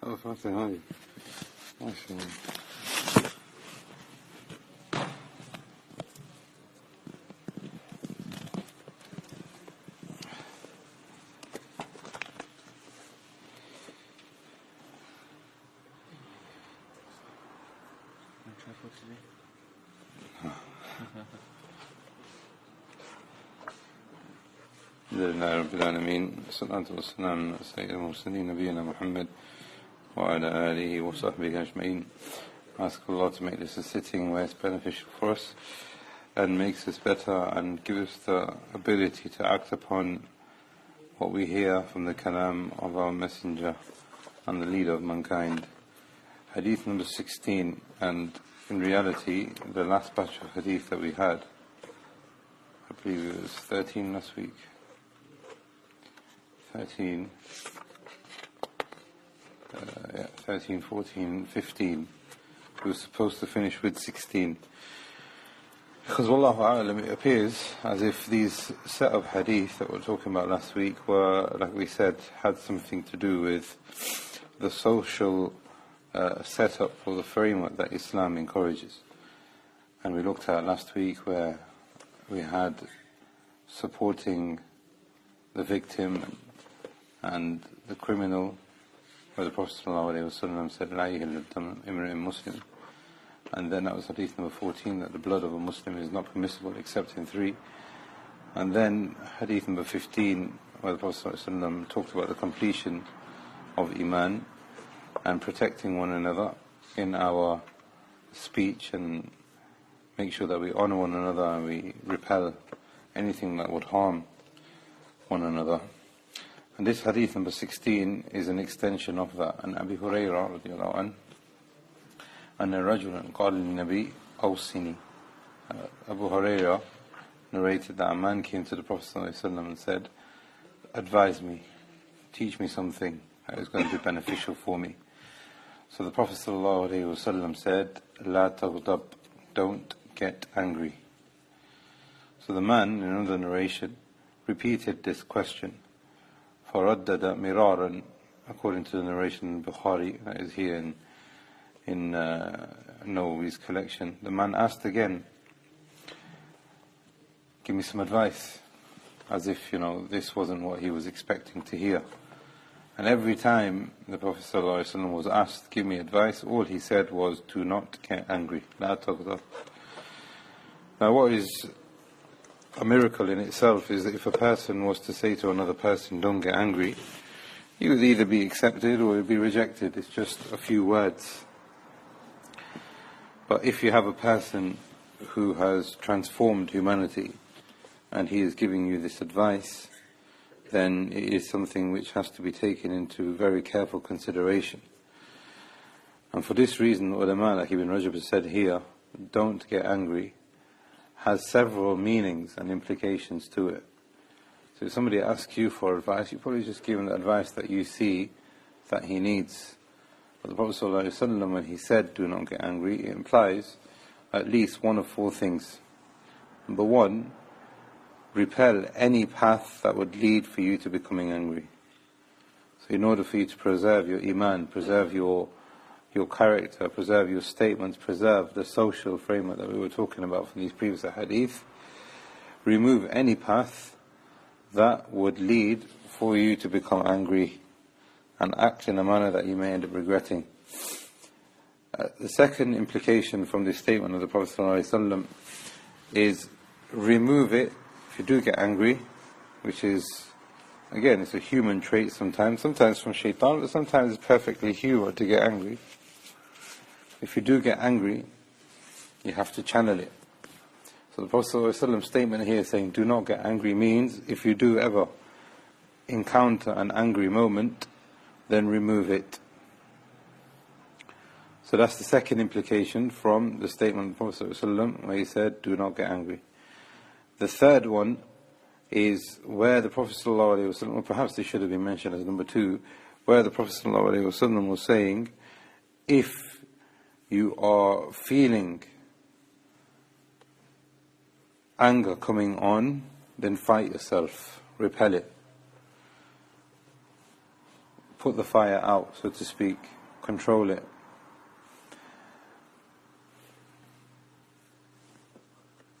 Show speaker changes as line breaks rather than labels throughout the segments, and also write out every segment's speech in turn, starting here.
الفاتحة هذه ما شاء الله. الحمد لله رب العالمين، والصلاة والسلام على سيد المرسلين نبينا محمد وعلى آله وصحبه أجمعين. Ask Allah to make this a sitting where it's beneficial for us and makes us better and gives us the ability to act upon what we hear from the kalam of our messenger and the leader of mankind. Hadith number 16, and in reality the last batch of hadith that we had, I believe it was 13 last week. 13, 14, 15. We were supposed to finish with 16. Because Wallahu A'lam, it appears as if these set of hadith that we were talking about last week were, like we said, had something to do with the social setup or the framework that Islam encourages. And we looked at last week where we had supporting the victim and the criminal, where the Prophet ﷺ said, La yahillu damu imri'in Muslim. And then that was hadith number 14, that the blood of a Muslim is not permissible except in 3. And then hadith number 15, where the Prophet ﷺ talked about the completion of Iman and protecting one another in our speech, and make sure that we honor one another and we repel anything that would harm one another. And this hadith number 16 is an extension of that. And Abu Hurairah radiallahu anhu, أن رجلا قال للنبي أوصني. Abu Hurairah narrated that a man came to the Prophet ﷺ and said, advise me, teach me something that is going to be beneficial for me. So the Prophet ﷺ said, لا تغضب, don't get angry. So the man, in another narration, repeated this question. فردد مرارا, according to the narration in Bukhari, that is here in Nawawi's collection. The man asked again, give me some advice, as if, this wasn't what he was expecting to hear. And every time the Prophet ﷺ was asked, give me advice, all he said was, do not get angry. لا تغضب. Now what is a miracle in itself is that if a person was to say to another person, don't get angry, he would either be accepted or he would be rejected. It's just a few words. But if you have a person who has transformed humanity and he is giving you this advice, then it is something which has to be taken into very careful consideration. And for this reason, ulama, like Ibn Rajab has said here, don't get angry, has several meanings and implications to it. So if somebody asks you for advice, you probably just give him the advice that you see that he needs. But the Prophet ﷺ, when he said do not get angry, it implies at least one of 4 things. Number 1, repel any path that would lead for you to becoming angry. So in order for you to preserve your iman, preserve your character, preserve your statements, preserve the social framework that we were talking about from these previous hadith, remove any path that would lead for you to become angry and act in a manner that you may end up regretting. The second implication from this statement of the Prophet ﷺ is remove it if you do get angry, which is, again, it's a human trait sometimes from shaitan, but sometimes it's perfectly human to get angry. If you do get angry, you have to channel it. So the Prophet ﷺ statement here saying do not get angry means if you do ever encounter an angry moment, then remove it. So that's the second implication from the statement of the Prophet ﷺ where he said do not get angry. The third one is where the Prophet ﷺ, or perhaps this should have been mentioned as number 2, where the Prophet ﷺ was saying, if you are feeling anger coming on, then fight yourself, repel it. put the fire out, so to speak, control it.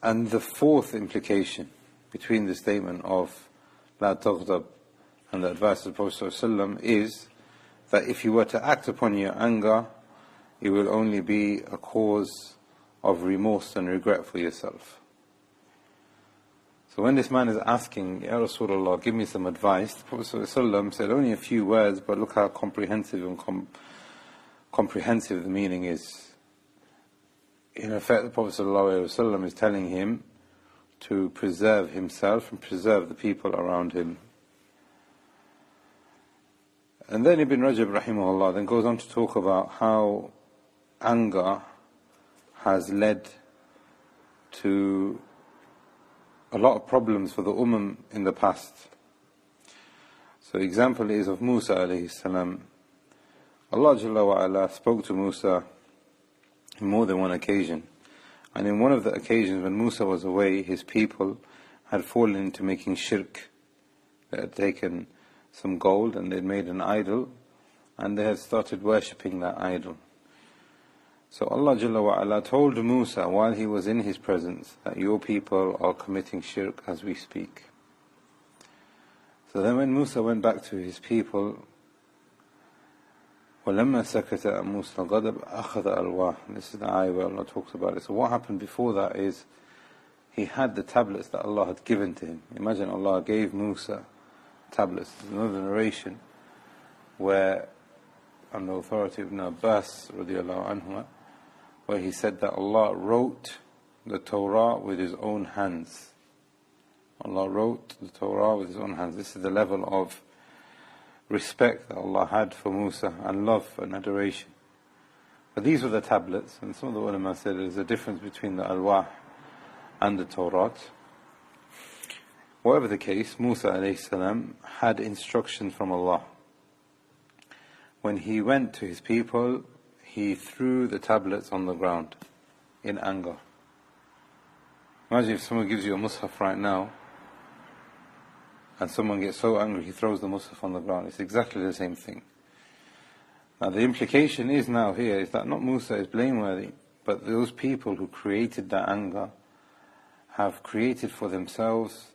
And the fourth implication between the statement of La Taghdab and the advice of the Prophet ﷺ is that if you were to act upon your anger, it will only be a cause of remorse and regret for yourself. So when this man is asking, Ya Rasulullah, give me some advice, the Prophet ﷺ said only a few words, but look how comprehensive the meaning is. In effect, the Prophet ﷺ is telling him to preserve himself and preserve the people around him. And then Ibn Rajab rahimahullah then goes on to talk about how anger has led to a lot of problems for the in the past. So example is of Musa alayhi salam. Allah Jalla wa ala spoke to Musa on more than one occasion. And in one of the occasions when Musa was away, his people had fallen into making shirk. They had taken some gold and they'd made an idol, and they had started worshipping that idol. So Allah Jalla wa ala told Musa while he was in his presence that your people are committing shirk as we speak. So then when Musa went back to his people, وَلَمَّا سَكَتَ مُوسَى الْغَضَبَ أَخَذَ أَلْوَاحٍ. This is the ayah where Allah talks about it. So what happened before that is he had the tablets that Allah had given to him. Imagine Allah gave Musa tablets. There's another narration where, on the authority of Ibn Abbas radiallahu anhu, where he said that Allah wrote the Torah with His own hands. Allah wrote the Torah with His own hands. This is the level of respect that Allah had for Musa, and love and adoration. But these were the tablets, and some of the ulama said there's a difference between the alwah and the Torah. Whatever the case, Musa alayhi salam had instructions from Allah. When he went to his people, he threw the tablets on the ground in anger. Imagine if someone gives you a mushaf right now, and someone gets so angry he throws the mushaf on the ground. It's exactly the same thing. Now the implication is now here is that not Musa is blameworthy, but those people who created that anger have created for themselves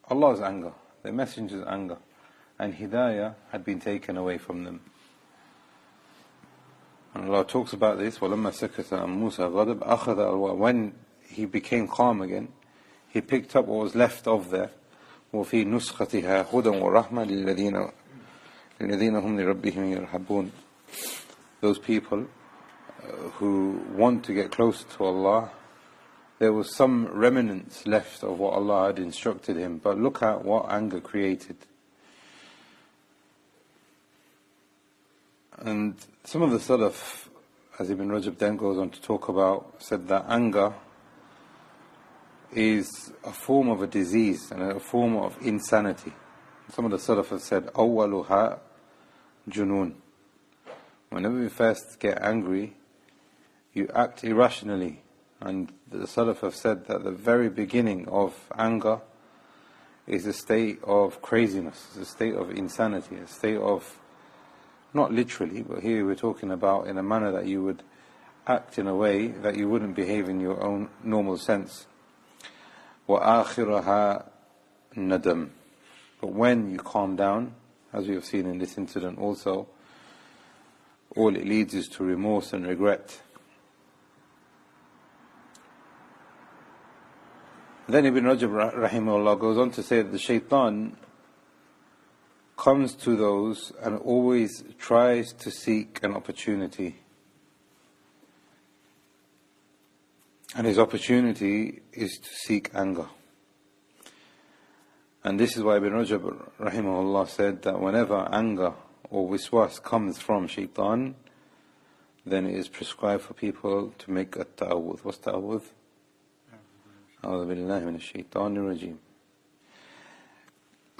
Allah's anger, their messenger's anger, and hidayah had been taken away from them. And Allah talks about this, وَلَمَّا سَكَتَ عَنْ مُوسَى غَضَبَ أَخَذَ أَلْوَاحًا. When he became calm again, he picked up what was left of there. وفي نسختها هدى ورحمة للذين هم لربهم يرهبون. Those people who want to get closer to Allah, there was some remnants left of what Allah had instructed him, but look at what anger created. And some of the Salaf, as Ibn Rajab then goes on to talk about, said that anger is a form of a disease and a form of insanity. Some of the Salaf have said, أَوَّلُهَا جُنُونَ. Whenever you first get angry, you act irrationally. And the Salaf have said that the very beginning of anger is a state of craziness, it's a state of insanity, a state of, not literally, but here we're talking about in a manner that you would act in a way that you wouldn't behave in your own normal sense. وَآخِرَهَا nadam. But when you calm down, as we have seen in this incident also, all it leads is to remorse and regret. Then Ibn Rajab rahimahullah goes on to say that the shaitan comes to those and always tries to seek an opportunity. And his opportunity is to seek anger. And this is why Ibn Rajab rahimahullah said that whenever anger or wiswas comes from shaitan, then it is prescribed for people to make a ta'awudh. What's ta'awudh? أعوذ بالله من الشيطان الرجيم.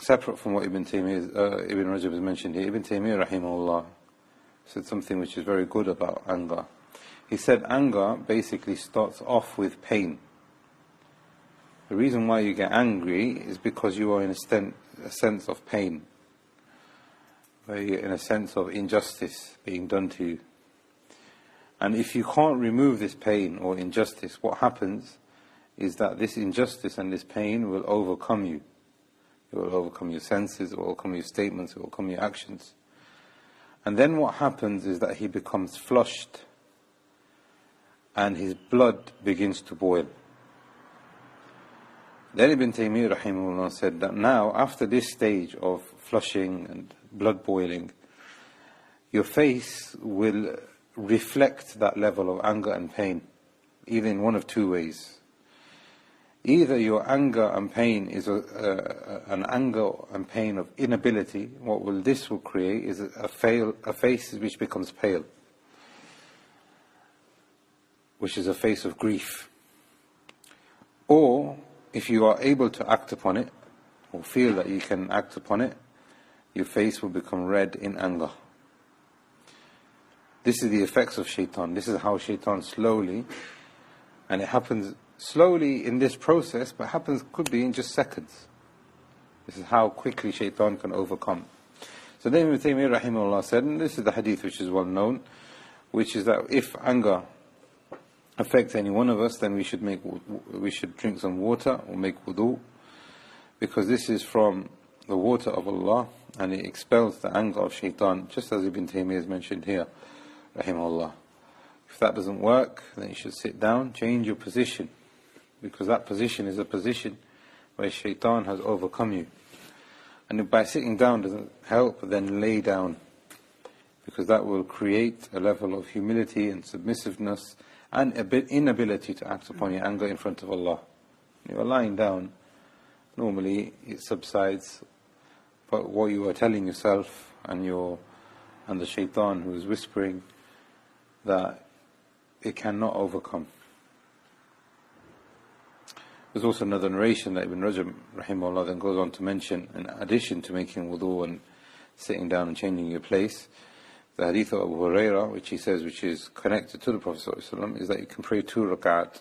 Separate from what Ibn Rajab has mentioned here, Ibn Taymiyyah rahimahullah said something which is very good about anger. He said anger basically starts off with pain. The reason why you get angry is because you are in a sense of pain. in a sense of injustice being done to you. And if you can't remove this pain or injustice, what happens is that this injustice and this pain will overcome you. It will overcome your senses, it will overcome your statements, it will overcome your actions. And then what happens is that he becomes flushed and his blood begins to boil. Then Ibn Taymiyyah rahimahullah said that now, after this stage of flushing and blood boiling, your face will reflect that level of anger and pain, either in one of two ways. Either your anger and pain is an anger and pain of inability. What this will create is a face which becomes pale, which is a face of grief. Or, if you are able to act upon it, or feel that you can act upon it, your face will become red in anger. This is the effects of shaitan. This is how shaitan slowly, and it happens slowly in this process, but could be in just seconds. This is how quickly shaitan can overcome. So then Ibn Taymiyyah rahimahullah said, and this is the hadith which is well known, which is that if anger affects any one of us, then we should drink some water or make wudu, because this is from the water of Allah and it expels the anger of shaitan, just as Ibn Taymiyyah has mentioned here, rahimahullah. If that doesn't work, then you should sit down, change your position, because that position is a position where shaitan has overcome you. And if by sitting down doesn't help, then lay down, because that will create a level of humility and submissiveness and a bit inability to act upon your anger in front of Allah. When you are lying down, normally it subsides, but what you are telling yourself and the shaitan who is whispering, that it cannot overcome. There's also another narration that Ibn Rajab rahimahullah then goes on to mention, in addition to making wudu and sitting down and changing your place, the hadith of Abu Hurairah, which he says, which is connected to the Prophet ﷺ, is that you can pray 2 rak'at.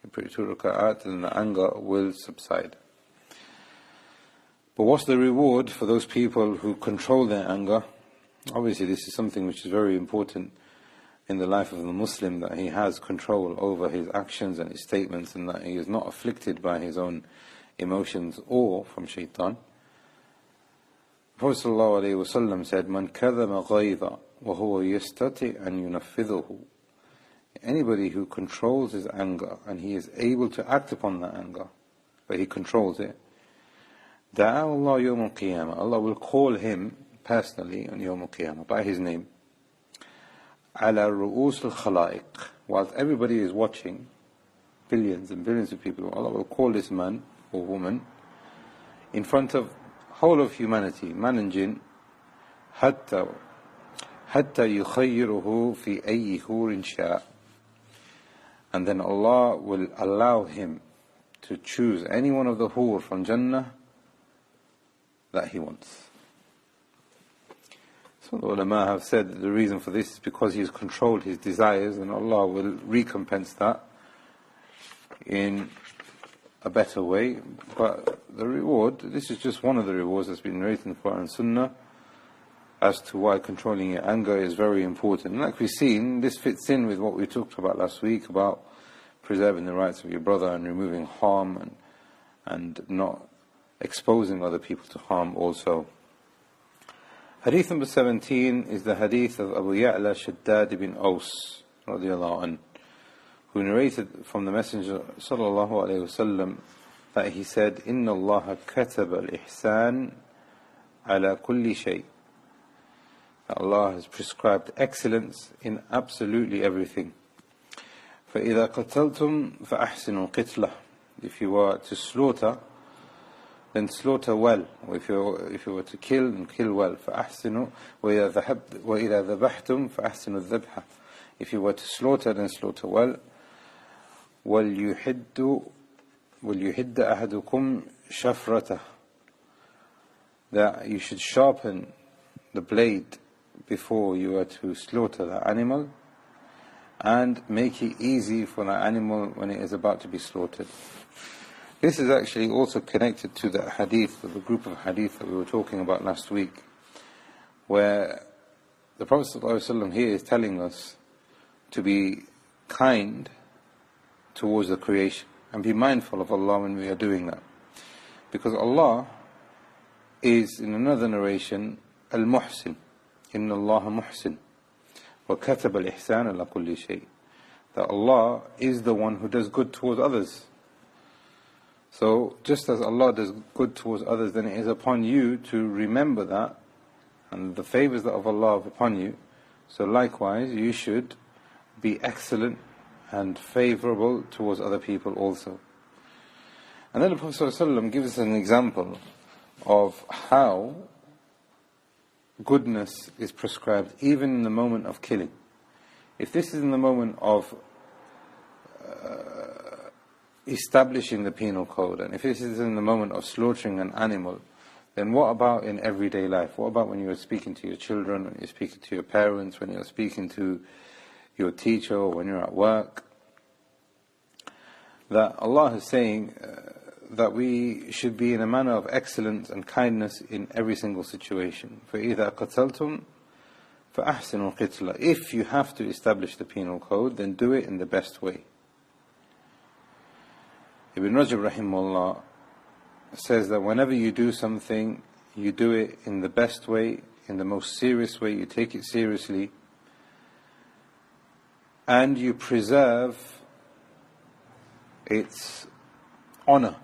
You pray 2 rak'at and the anger will subside. But what's the reward for those people who control their anger? Obviously this is something which is very important in the life of the Muslim, that he has control over his actions and his statements, and that he is not afflicted by his own emotions or from shaitan. Prophet ﷺ said, "Man kadhama ghayza wa huwa yastati an yunaffidhuhu." Anybody who controls his anger and he is able to act upon that anger, but he controls it, da'a Allah yawm al-qiyamah. Allah will call him personally on yawm al-qiyamah by his name. Ala ru'us al-khalaiq. Whilst everybody is watching, billions and billions of people, Allah will call this man or woman in front of whole of humanity, man and jinn, hatta yukhayyiruhu fi ayyi hurin sha'. And then Allah will allow him to choose any one of the hur from Jannah that he wants. So the ulama have said that the reason for this is because he has controlled his desires, and Allah will recompense that in a better way. But the reward, this is just one of the rewards that's been narrated in the Quran and Sunnah as to why controlling your anger is very important. And like we've seen, this fits in with what we talked about last week about preserving the rights of your brother and removing harm and not exposing other people to harm also. Hadith number 17 is the hadith of Abu Ya'la Shaddad ibn Aus radiyallahu anhu, who narrated from the Messenger sallallahu alayhi wasallam that he said, "Inna Allah kataba al-ihsan ala kulli shay." That Allah has prescribed excellence in absolutely everything. فَإِذَا قَتَلْتُمْ فَأَحْسِنُوا الْقِتْلَةِ. If you were to slaughter, then slaughter well. Or if you were to kill, then kill well. فَأَحْسِنُوا وَإِذَا ذَبَحْتُمْ فَأَحْسِنُوا الذَّبْحَ. If you were to slaughter, then slaughter well. وَلْيُحِدَّ أَحَدُكُمْ شَفْرَتَهُ. That you should sharpen the blade before you are to slaughter the animal, and make it easy for the animal when it is about to be slaughtered. This is actually also connected to the hadith, of the group of hadith that we were talking about last week, where the Prophet ﷺ here is telling us to be kind towards the creation and be mindful of Allah when we are doing that. Because Allah is, in another narration, Al-Muhsin. Inna Allah Muhsin. Wa kataba al-ihsan ala kulli shay. That Allah is the one who does good towards others. So, just as Allah does good towards others, then it is upon you to remember that and the favors that of Allah upon you. So likewise, you should be excellent and favorable towards other people also. And then the Prophet ﷺ gives us an example of how goodness is prescribed even in the moment of killing. If this is in the moment of establishing the penal code, and if this is in the moment of slaughtering an animal, then what about in everyday life? What about when you are speaking to your children, when you're speaking to your parents, when you're speaking to your teacher, or when you're at work? That Allah is saying that we should be in a manner of excellence and kindness in every single situation. فَإِذَا قَتَلْتُمْ فَأَحْسِنُوا الْقِتْلَ. If you have to establish the penal code, then do it in the best way. Ibn Rajab rahimahullah says that whenever you do something, you do it in the best way, in the most serious way, you take it seriously, and you preserve its honor.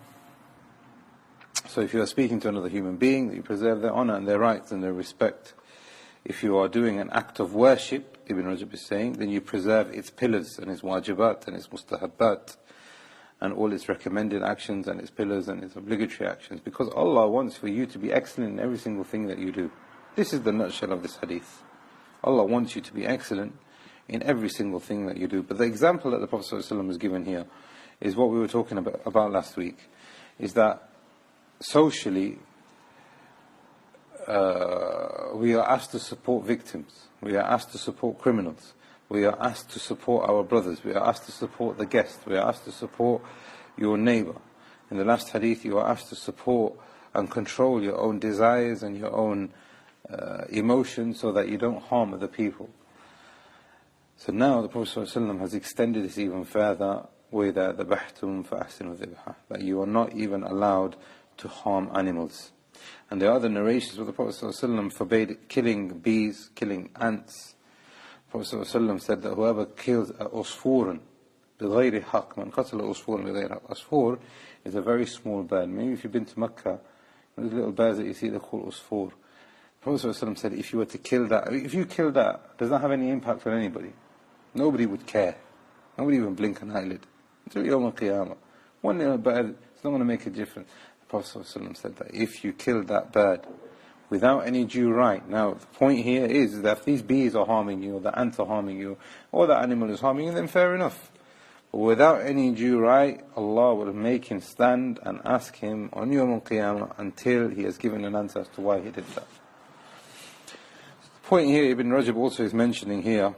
So if you are speaking to another human being, you preserve their honor and their rights and their respect. If you are doing an act of worship, Ibn Rajab is saying, then you preserve its pillars and its wajibat and its mustahabbat and all its recommended actions and its pillars and its obligatory actions, because Allah wants for you to be excellent in every single thing that you do. This is the nutshell of this hadith. Allah wants you to be excellent in every single thing that you do. But the example that the Prophet ﷺ has given here is what we were talking about last week, is that socially we are asked to support victims, we are asked to support criminals, we are asked to support our brothers, we are asked to support the guest, we are asked to support your neighbor. In the last hadith, you are asked to support and control your own desires and your own emotions so that you don't harm other people. So now the Prophet ﷺ has extended this even further, وَإِذَا ذَبَحْتُمْ فَأَحْسِنُوا الذِّبْحَ, that you are not even allowed to harm animals. And there are other narrations where the Prophet ﷺ forbade killing bees, killing ants. The Prophet ﷺ said that whoever kills a usfurun بِغَيْرِ حَقٍ مَنْ قَتَلَ أُصْفُورًا بِغَيْرِ حَقٍ. Usfur is a very small bird. Maybe if you've been to Mecca, those little birds that you see, they're called usfur. The Prophet ﷺ said, if you were to kill that, if you kill that, does not have any impact on anybody. Nobody would care. Nobody even blink an eyelid. Until Yawm al-Qiyamah. One little bird, it's not going to make a difference. The Prophet ﷺ said that if you kill that bird without any due right. Now, the point here is that if these bees are harming you, or the ants are harming you, or the animal is harming you, then fair enough. But without any due right, Allah will make him stand and ask him on Yawm al-Qiyamah until he has given an answer as to why he did that. The point here Ibn Rajab also is mentioning here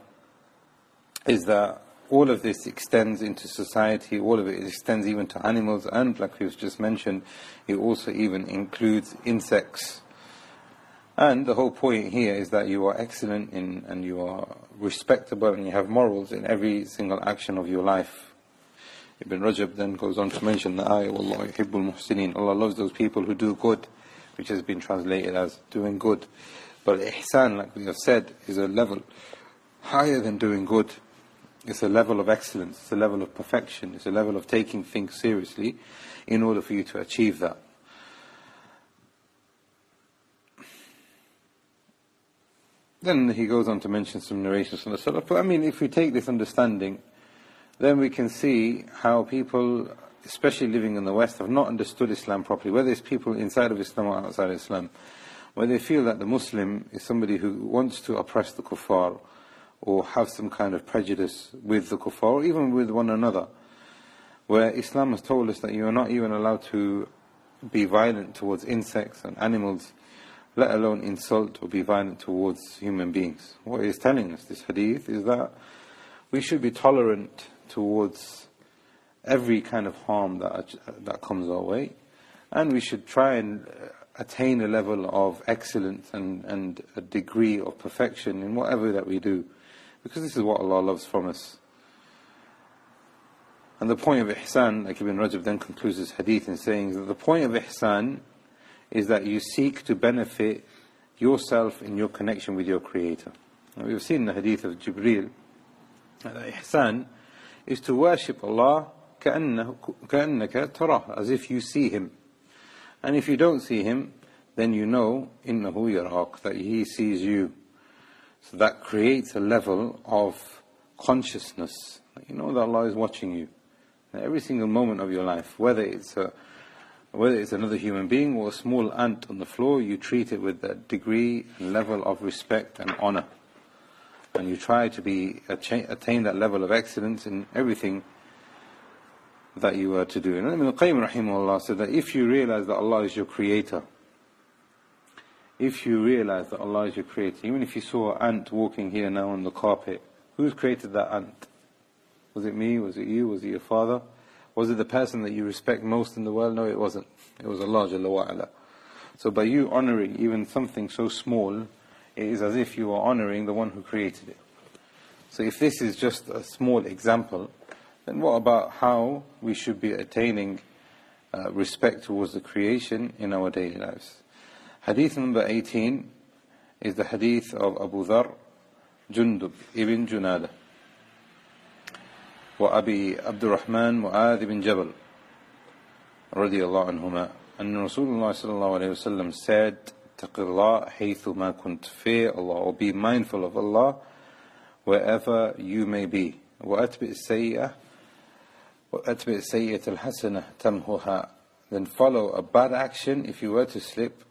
is that all of this extends into society, all of it extends even to animals, and like we've just mentioned, it also even includes insects. And the whole point here is that you are excellent in, and you are respectable, and you have morals in every single action of your life. Ibn Rajab then goes on to mention the ayah, وَاللَّهُ يُحِبُّ الْمُحْسِنِينَ. Allah loves those people who do good, which has been translated as doing good. But ihsan, like we have said, is a level higher than doing good. It's a level of excellence, it's a level of perfection, it's a level of taking things seriously in order for you to achieve that. Then he goes on to mention some narrations from the Salaf. But I mean, if we take this understanding, then we can see how people, especially living in the West, have not understood Islam properly, whether it's people inside of Islam or outside of Islam, where they feel that the Muslim is somebody who wants to oppress the kuffar, or have some kind of prejudice with the kuffar, or even with one another, where Islam has told us that you are not even allowed to be violent towards insects and animals, let alone insult or be violent towards human beings. What is telling us, this hadith, is that we should be tolerant towards every kind of harm that comes our way, and we should try and attain a level of excellence and a degree of perfection in whatever that we do, because this is what Allah loves from us. And the point of ihsan, like Ibn Rajab then concludes this hadith in saying that the point of ihsan is that you seek to benefit yourself in your connection with your Creator. Now, we've seen the hadith of Jibreel that ihsan is to worship Allah كأنك تراه, as if you see Him. And if you don't see Him, then you know إنه يراك, that He sees you. So that creates a level of consciousness. You know that Allah is watching you every single moment of your life, whether it's another human being or a small ant on the floor. You treat it with that degree and level of respect and honor, and you try to attain that level of excellence in everything that you are to do. And Ibn al-Qayyim rahimahullah said that if you realize that Allah is your creator, even if you saw an ant walking here now on the carpet, who's created that ant? Was it me? Was it you? Was it your father? Was it the person that you respect most in the world? No, it wasn't. It was Allah Jalla wa Ala. So by you honoring even something so small, it is as if you are honoring the one who created it. So if this is just a small example, then what about how we should be attaining respect towards the creation in our daily lives? Hadith number 18 is the hadith of Abu Dharr, Jundub ibn Junada, wa Abi Abdurrahman Mu'adh ibn Jabal, radiyallahu anhuma, and Rasulullah sallallahu alayhi wa sallam said, Taqillah haythu ma kunt, fear Allah, or be mindful of Allah wherever you may be. وَأَتْبِئِ السَّيِّئَةَ الْحَسَنَةَ تَمْهُهَا, then follow a bad action, if you were to slip,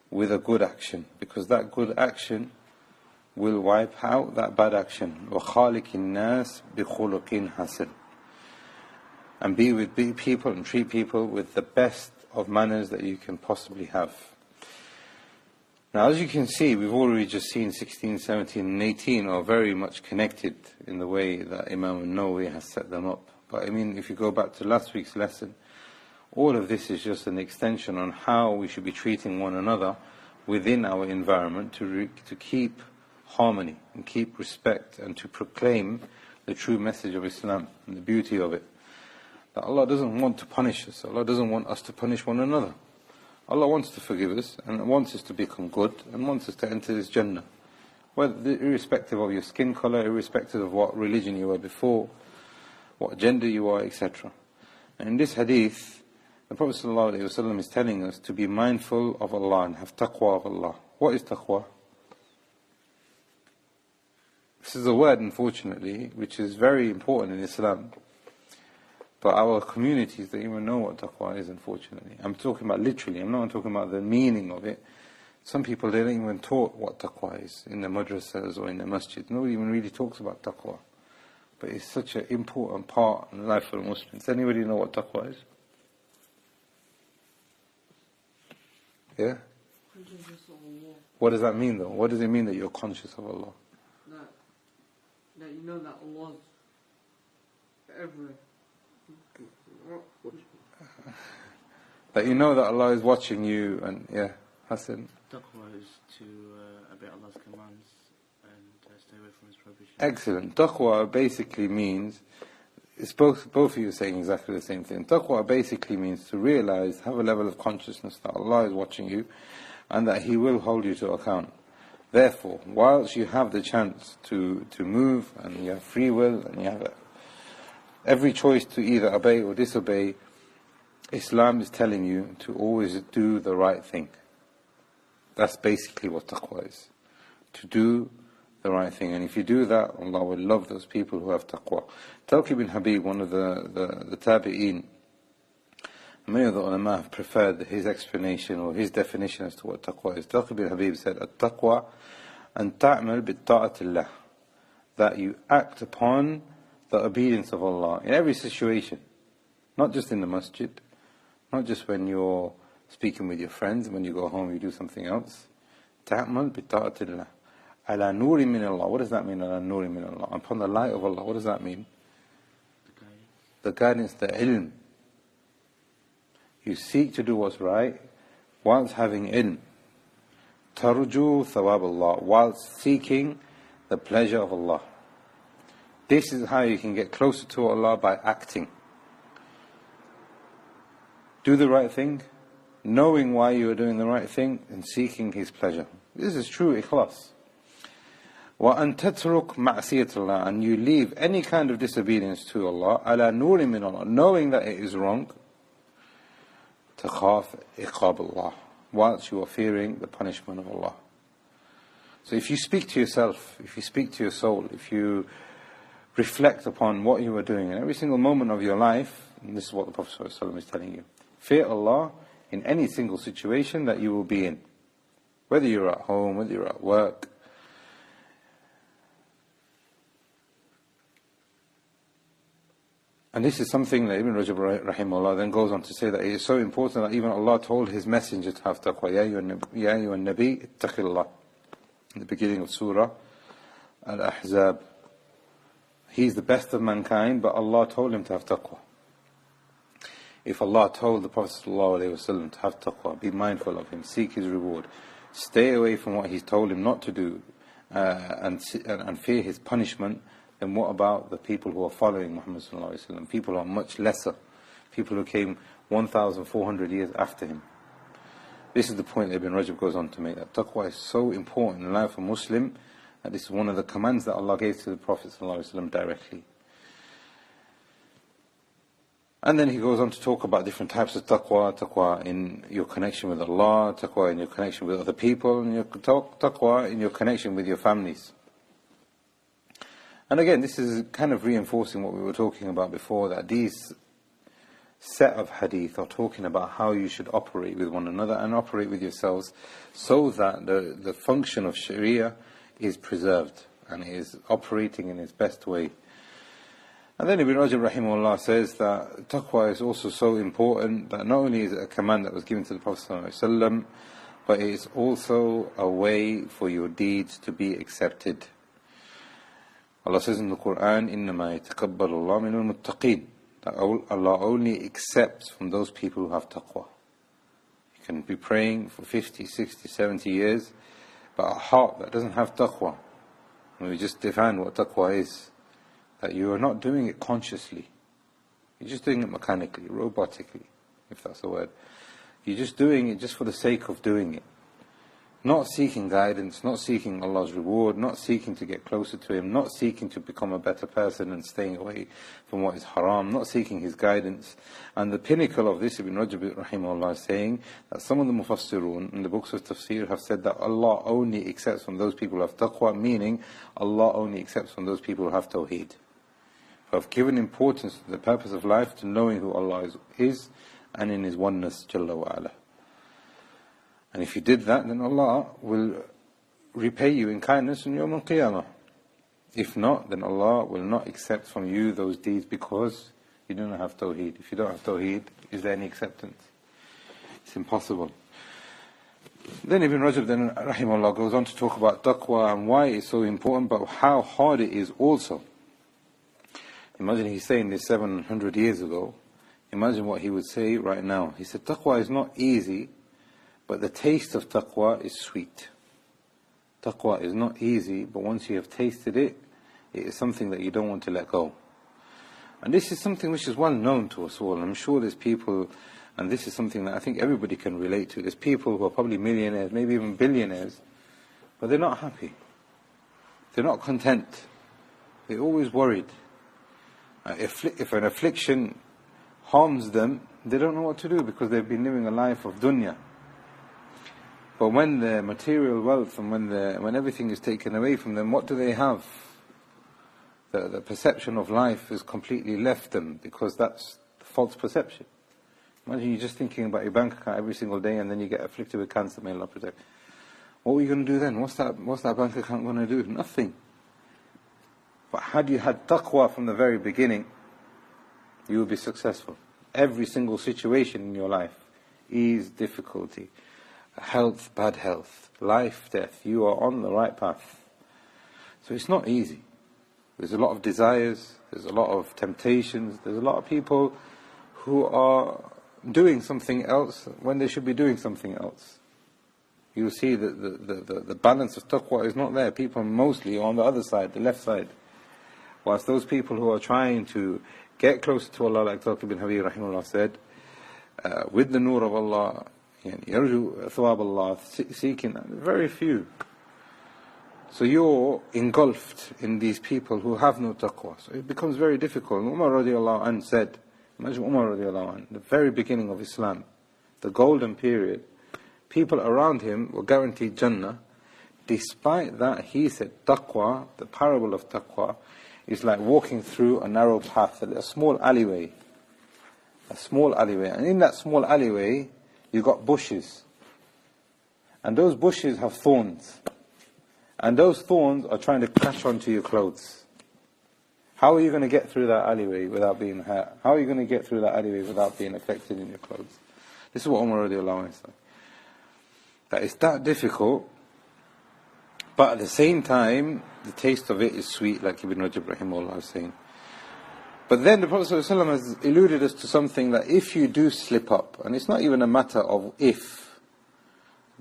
with a good action, because that good action will wipe out that bad action. وَخَالِقِ النَّاسِ بِخُلُقٍ حَسَنٍ, and be with people and treat people with the best of manners that you can possibly have. Now, as you can see, we've already just seen 16, 17 and 18 are very much connected in the way that Imam Nawawi has set them up. But I mean, if you go back to last week's lesson, all of this is just an extension on how we should be treating one another within our environment to keep harmony and keep respect and to proclaim the true message of Islam and the beauty of it. That Allah doesn't want to punish us. Allah doesn't want us to punish one another. Allah wants to forgive us and wants us to become good and wants us to enter His Jannah, irrespective of your skin color, irrespective of what religion you were before, what gender you are, etc. And in this hadith, the Prophet ﷺ is telling us to be mindful of Allah and have taqwa of Allah. What is taqwa? This is a word, unfortunately, which is very important in Islam. But our communities don't even know what taqwa is, unfortunately. I'm talking about literally, I'm not talking about the meaning of it. Some people, they don't even taught what taqwa is in the madrasas or in the masjid. Nobody even really talks about taqwa. But it's such an important part in the life of a Muslim. Does anybody know what taqwa is? Yeah? What does that mean though? What does it mean that you're conscious of Allah?
That you know that Allah's everywhere.
That you know that Allah is watching you, and yeah, Hassan.
Taqwa is to obey Allah's commands and stay away from His prohibitions.
Excellent. Taqwa basically means, it's both of you saying exactly the same thing. Taqwa basically means to realize, have a level of consciousness that Allah is watching you and that He will hold you to account. Therefore, whilst you have the chance to move and you have free will and you have every choice to either obey or disobey, Islam is telling you to always do the right thing. That's basically what taqwa is. To do the right thing. And if you do that, Allah will love those people who have taqwa. Talq ibn Habib, one of the tabi'een, many of the ulama have preferred his explanation or his definition as to what taqwa is. Talq ibn Habib said, At-taqwa an ta'mal bi-ta'atillah, that you act upon the obedience of Allah in every situation, not just in the masjid, not just when you're speaking with your friends, when you go home you do something else. Ta'mal bi-ta'atillah, ala nuri min Allah. What does that mean, ala nuri min Allah? Upon the light of Allah. What does that mean? The guidance, the ilm. You seek to do what's right whilst having ilm. Tarju thawab Allah, whilst seeking the pleasure of Allah. This is how you can get closer to Allah, by acting. Do the right thing, knowing why you are doing the right thing, and seeking His pleasure. This is true ikhlas. وَأَن تَتْرُكْ مَعْصِيَةَ اللَّهِ, and you leave any kind of disobedience to Allah, عَلَى نُورٍ مِّنَ Allah, knowing that it is wrong, تَخَافْ إِقَابَ اللَّهِ, whilst you are fearing the punishment of Allah. So if you speak to yourself, if you speak to your soul, if you reflect upon what you are doing in every single moment of your life, and this is what the Prophet ﷺ is telling you, fear Allah in any single situation that you will be in, whether you're at home, whether you're at work. And this is something that Ibn Rajab rahimahullah then goes on to say that it is so important that even Allah told His messenger to have taqwa. Ya ayyuhan nabi ittaqillah, in the beginning of Surah Al-Ahzab. He's the best of mankind, but Allah told him to have taqwa. If Allah told the Prophet ﷺ to have taqwa, be mindful of him, seek his reward, stay away from what he's told him not to do, and fear his punishment, then what about the people who are following Muhammad ﷺ? People who are much lesser, people who came 1,400 years after him. This is the point that Ibn Rajab goes on to make, that taqwa is so important in the life of a Muslim, that this is one of the commands that Allah gave to the Prophet ﷺ directly. And then he goes on to talk about different types of taqwa, taqwa in your connection with Allah, taqwa in your connection with other people, and your taqwa in your connection with your families. And again, this is kind of reinforcing what we were talking about before, that these set of hadith are talking about how you should operate with one another and operate with yourselves, so that the function of Sharia is preserved and is operating in its best way. And then Ibn Rajab rahimahullah says that taqwa is also so important that not only is it a command that was given to the Prophet ﷺ, but it is also a way for your deeds to be accepted. Allah says in the Quran, إِنَّمَا يَتَقَبَّلُ اللَّهُ مِنَ الْمُتَّقِينَ, that Allah only accepts from those people who have taqwa. You can be praying for 50, 60, 70 years, but a heart that doesn't have taqwa, and we just define what taqwa is, that you are not doing it consciously. You're just doing it mechanically, robotically, if that's a word. You're just doing it just for the sake of doing it. Not seeking guidance, not seeking Allah's reward, not seeking to get closer to Him, not seeking to become a better person and staying away from what is haram, not seeking His guidance. And the pinnacle of this, Ibn Rajab rahimahullah is saying that some of the mufassirun in the books of tafsir have said that Allah only accepts from those people who have taqwa, meaning Allah only accepts from those people who have tawheed, who have given importance to the purpose of life, to knowing who Allah is and in His oneness, Jalla wa Ala. And if you did that, then Allah will repay you in kindness on Yawm al-Qiyamah. If not, then Allah will not accept from you those deeds, because you do not have tawheed. If you don't have tawheed, is there any acceptance? It's impossible. Then Ibn Rajab then rahimahullah goes on to talk about taqwa and why it's so important, but how hard it is also. Imagine he's saying this 700 years ago. Imagine what he would say right now. He said taqwa is not easy, but the taste of taqwa is sweet. Taqwa is not easy, but once you have tasted it, it is something that you don't want to let go. And this is something which is well known to us all. I'm sure there's people, and this is something that I think everybody can relate to. There's people who are probably millionaires, maybe even billionaires, but they're not happy. They're not content. They're always worried. If an affliction harms them, they don't know what to do, because they've been living a life of dunya. But when the material wealth and when everything is taken away from them, what do they have? The perception of life is completely left them, because that's the false perception. Imagine you're just thinking about your bank account every single day, and then you get afflicted with cancer, may Allah protect. What are you going to do then? What's that bank account going to do? Nothing. But had you had taqwa from the very beginning, you will be successful. Every single situation in your life, ease, difficulty, health, bad health, life, death, you are on the right path. So it's not easy. There's a lot of desires, there's a lot of temptations, there's a lot of people who are doing something else when they should be doing something else. You see that the balance of taqwa is not there. People mostly are on the other side, the left side. Whilst those people who are trying to get closer to Allah, like Taqwa bin Habib rahimahullah said, with the nur of Allah, yarju thawab Allah, seeking, very few. So you're engulfed in these people who have no taqwa. So it becomes very difficult. Umar radiallahu anh said, imagine Umar radiallahu anh, the very beginning of Islam, the golden period, people around him were guaranteed Jannah. Despite that, he said, taqwa, the parable of taqwa, is like walking through a narrow path, a small alleyway. A small alleyway. And in that small alleyway, you've got bushes. And those bushes have thorns. And those thorns are trying to catch onto your clothes. How are you going to get through that alleyway without being hurt? How are you going to get through that alleyway without being affected in your clothes? This is what Umar radiallahu anh said. That it's that difficult, but at the same time, the taste of it is sweet, like Ibn Rajab rahimahullah was saying. But then the Prophet ﷺ has alluded us to something that if you do slip up, and it's not even a matter of if,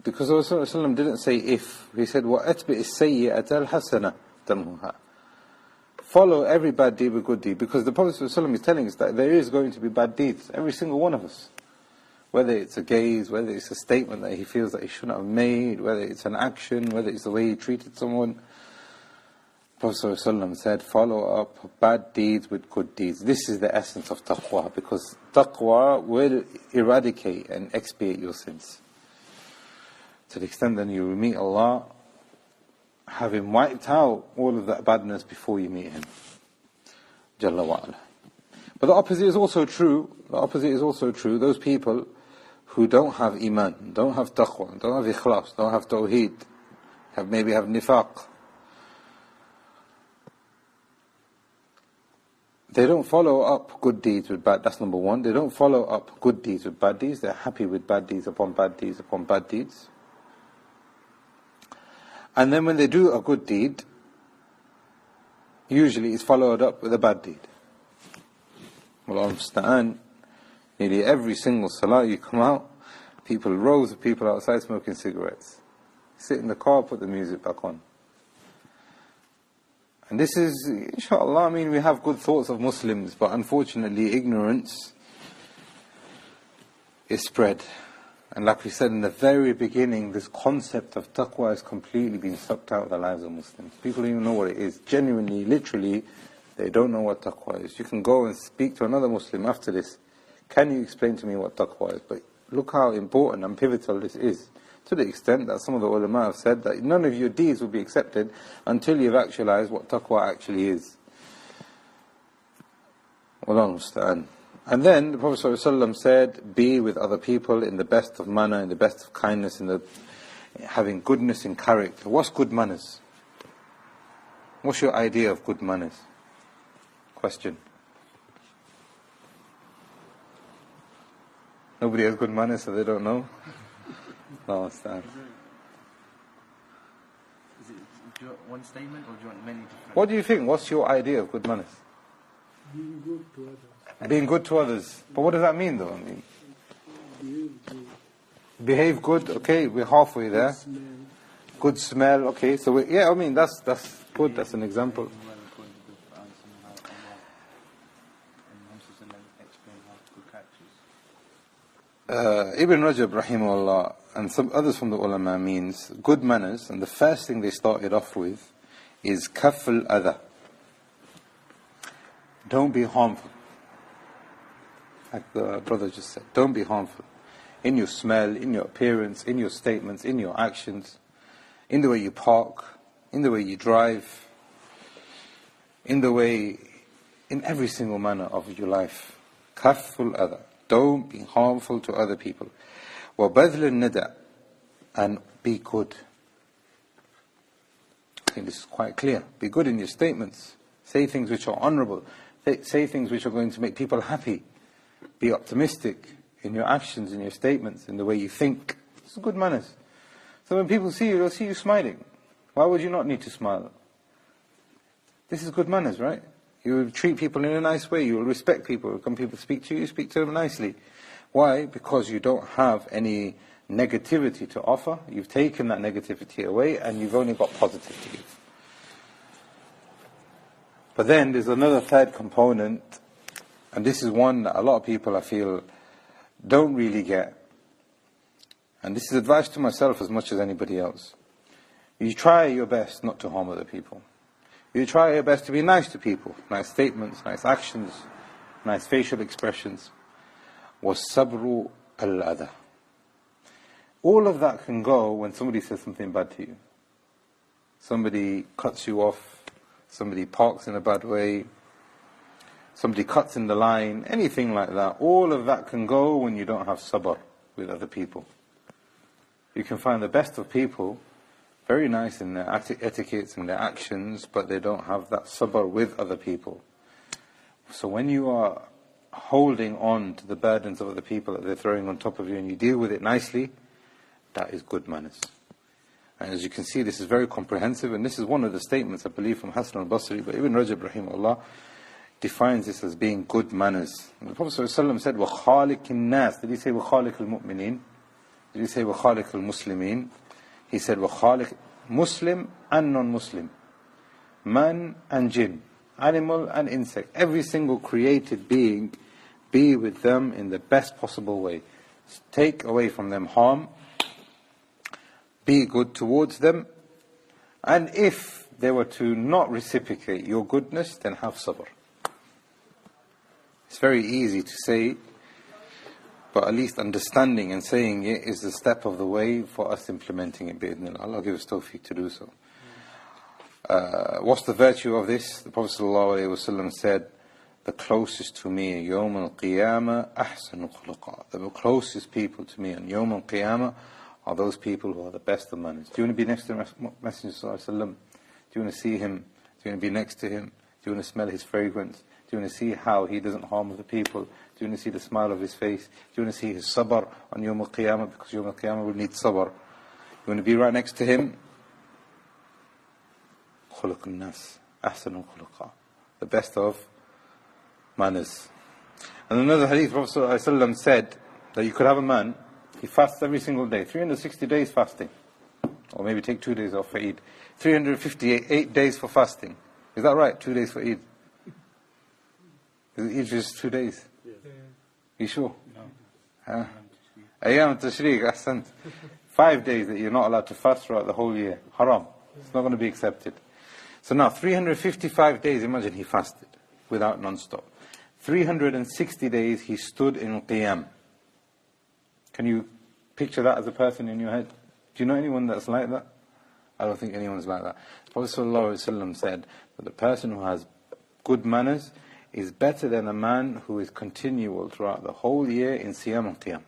because the Prophet ﷺ didn't say if, he said, وَأَتْبِئِ السَّيِّئَةَ الْحَسَنَةَ تَمْهُهَا. Follow every bad deed with good deed, because the Prophet ﷺ is telling us that there is going to be bad deeds, every single one of us. Whether it's a gaze, whether it's a statement that he feels that he shouldn't have made, whether it's an action, whether it's the way he treated someone. Prophet ﷺ said, follow up bad deeds with good deeds. This is the essence of taqwa, because taqwa will eradicate and expiate your sins. To the extent that you will meet Allah, having wiped out all of that badness before you meet Him. Jalla wa ala. But the opposite is also true. The opposite is also true. Those people who don't have iman, don't have taqwa, don't have ikhlas, don't have tawheed, maybe have nifaq. They don't follow up good deeds with bad. That's number one. They don't follow up good deeds with bad deeds. They're happy with bad deeds upon bad deeds upon bad deeds. And then when they do a good deed, usually it's followed up with a bad deed. Well, understand. Nearly every single salah you come out, rows of people outside smoking cigarettes. Sit in the car, put the music back on. And this is, inshallah, we have good thoughts of Muslims, but unfortunately ignorance is spread. And like we said in the very beginning, this concept of taqwa has completely been sucked out of the lives of Muslims. People don't even know what it is. Genuinely, literally, they don't know what taqwa is. You can go and speak to another Muslim after this. Can you explain to me what taqwa is? But look how important and pivotal this is. To the extent that some of the ulama have said that none of your deeds will be accepted until you've actualized what taqwa actually is. Wallahu musta'an. And then the Prophet ﷺ said, be with other people in the best of manner, in the best of kindness, having goodness in character. What's good manners? What's your idea of good manners? Question. Nobody has good manners, so they don't know? No, understand.
Is it, do you want one statement or do you want many different?
What do you think? What's your idea of good manners?
Being good to others.
Being good to others. But what does that mean though? Behave good, okay, we're halfway there. Good smell, okay, so that's good, that's an example. Ibn Rajab rahimahullah and some others from the ulama means good manners, and the first thing they started off with is kaful adha. Don't be harmful. Like the brother just said, don't be harmful. In your smell, in your appearance, in your statements, in your actions, in the way you park, in the way you drive, in every single manner of your life. Kaful adha. Don't be harmful to other people. وَبَذْلِ النَّدَى. And be good. I think this is quite clear. Be good in your statements. Say things which are honorable. Say things which are going to make people happy. Be optimistic in your actions, in your statements, in the way you think. This is good manners. So when people see you, they'll see you smiling. Why would you not need to smile? This is good manners, right? You will treat people in a nice way. You will respect people. When people speak to you, speak to them nicely. Why? Because you don't have any negativity to offer. You've taken that negativity away and you've only got positive to give. But then there's another third component, and this is one that a lot of people, I feel, don't really get. And this is advice to myself as much as anybody else. You try your best not to harm other people. You try your best to be nice to people. Nice statements, nice actions, nice facial expressions. وَالصَّبْرُ الْأَذَى. All of that can go when somebody says something bad to you. Somebody cuts you off, somebody parks in a bad way, somebody cuts in the line, anything like that. All of that can go when you don't have sabr with other people. You can find the best of people very nice in their etiquettes and their actions, but they don't have that sabr with other people. So when you are holding on to the burdens of other people that they're throwing on top of you and you deal with it nicely, that is good manners. And as you can see, this is very comprehensive, and this is one of the statements, I believe, from Hasan al-Basri, but Ibn Rajab rahimahullah defines this as being good manners. And the Prophet ﷺ said, وَخَالِقِ النَّاسِ. Did he say وَخَالِقِ الْمُؤْمِنِينَ? Did he say وَخَالِقِ الْمُسْلِمِينَ? He said وَخَالِقِ Muslim and non-Muslim, man and jinn, animal and insect, every single created being, be with them in the best possible way. Take away from them harm, be good towards them, and if they were to not reciprocate your goodness, then have sabr. It's very easy to say, but at least understanding and saying it is the step of the way for us implementing it. Bi'idhnillah. Allah give us tawfiq to do so. What's the virtue of this? The Prophet ﷺ said, the closest to me, Yawm al-Qiyamah, ahsanu khuluqa. The closest people to me on Yawm al-Qiyamah are those people who are the best of manners. Do you want to be next to the Messenger ﷺ? Do you want to see him? Do you want to be next to him? Do you want to smell his fragrance? Do you want to see how he doesn't harm other people? Do you want to see the smile of his face? Do you want to see his sabr on Yawm al-Qiyamah? Because Yawm al-Qiyamah will need sabr. You want to be right next to him? خُلُقُ النَّاسِ أَحْسَنُ خُلُقًا. The best of manners. And another hadith, Prophet ﷺ said that you could have a man, he fasts every single day, 360 days fasting. Or maybe take 2 days off for Eid. 358 days for fasting. Is that right? 2 days for Eid? Is Eid just 2 days?
Yeah.
You sure?
No.
Ayyam Tashriq, ahsant. 5 days that you're not allowed to fast throughout the whole year. Haram. It's not going to be accepted. So now, 355 days, imagine he fasted without non-stop. 360 days he stood in qiyam. Can you picture that as a person in your head? Do you know anyone that's like that? I don't think anyone's like that. Prophet ﷺ said that the person who has good manners is better than a man who is continual throughout the whole year in siyam and qiyam.